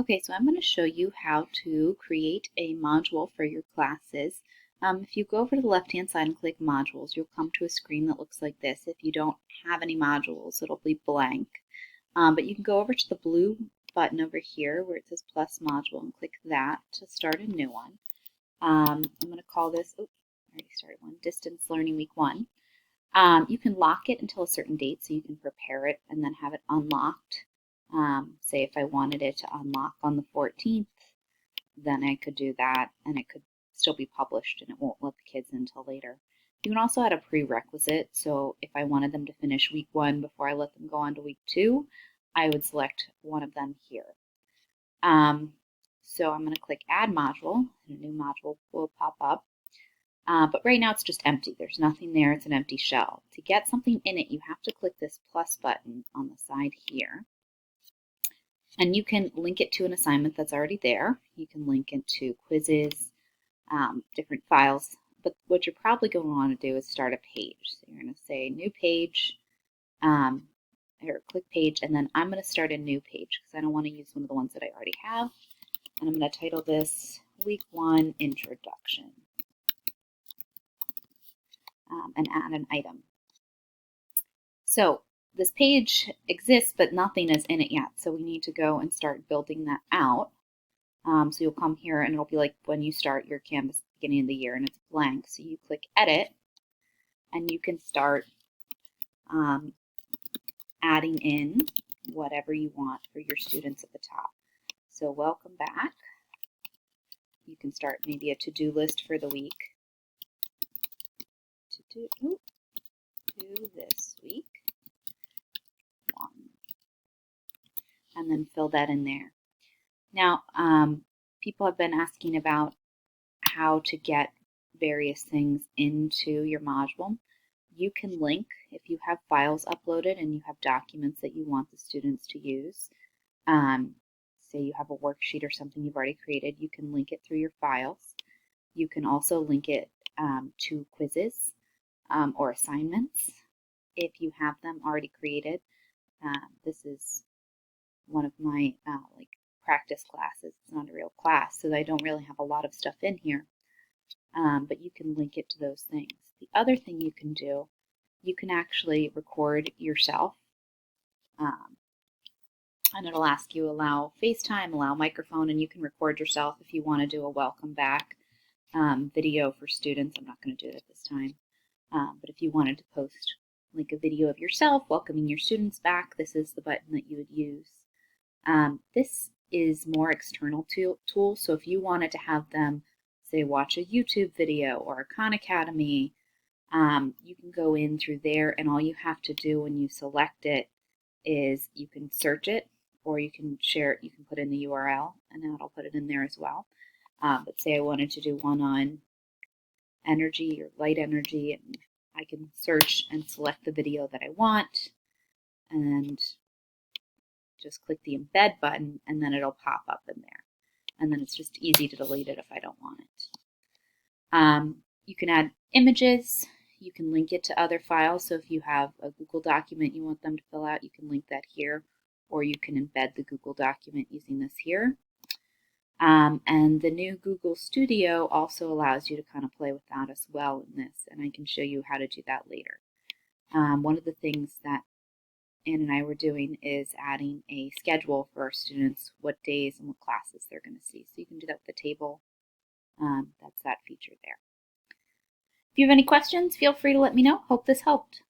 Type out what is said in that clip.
Okay, so I'm going to show you how to create a module for your classes. If you go over to the left-hand side and click Modules, you'll come to a screen that looks like this. If you don't have any modules, it'll be blank. But you can go over to the blue button over here where it says Plus Module and click that to start a new one. I'm going to call this, oh, I already started one, Distance Learning Week 1. You can lock it until a certain date so you can prepare it and then have it unlocked. Say if I wanted it to unlock on the 14th, then I could do that and it could still be published and it won't let the kids in until later. You can also add a prerequisite, so if I wanted them to finish week 1 before I let them go on to week 2, I would select one of them here. So I'm going to click Add Module, and a new module will pop up. But right now it's just empty. There's nothing there. It's an empty shell. To get something in it, you have to click this plus button on the side here. And you can link it to an assignment that's already there. You can link it to quizzes, different files. But what you're probably going to want to do is start a page. So you're going to say New Page, or click Page, and then I'm going to start a new page because I don't want to use one of the ones that I already have. And I'm going to title this Week 1 Introduction. And add an item. So this page exists, but nothing is in it yet. So we need to go and start building that out. So you'll come here and it'll be like when you start your Canvas at the beginning of the year and it's blank. So you click Edit and you can start adding in whatever you want for your students at the top. So welcome back. You can start maybe a to-do list for the week. To do this week 1, and then fill that in there. Now, people have been asking about how to get various things into your module. You can link if you have files uploaded and you have documents that you want the students to use. Say you have a worksheet or something you've already created, you can link it through your files. You can also link it to quizzes or assignments if you have them already created. This is one of my practice classes. It's not a real class, so I don't really have a lot of stuff in here, but you can link it to those things. The other thing you can do, you can actually record yourself, and it'll ask you allow FaceTime, allow microphone, and you can record yourself if you want to do a welcome back video for students. I'm not going to do it this time. But if you wanted to post like a video of yourself welcoming your students back, this is the button that you would use. This is more external tool, so if you wanted to have them, say, watch a YouTube video or a Khan Academy, you can go in through there, and all you have to do when you select it is you can search it, or you can share it, you can put in the URL, and that'll put it in there as well. But say I wanted to do one on energy or light energy, and I can search and select the video that I want and just click the embed button and then it'll pop up in there. And then it's just easy to delete it if I don't want it. You can add images. You can link it to other files. So if you have a Google document you want them to fill out, you can link that here, or you can embed the Google document using this here. And the new Google Studio also allows you to kind of play with that as well in this, and I can show you how to do that later. One of the things that Ann and I were doing is adding a schedule for our students, what days and what classes they're going to see. So you can do that with the table. That's that feature there. If you have any questions, feel free to let me know. Hope this helped.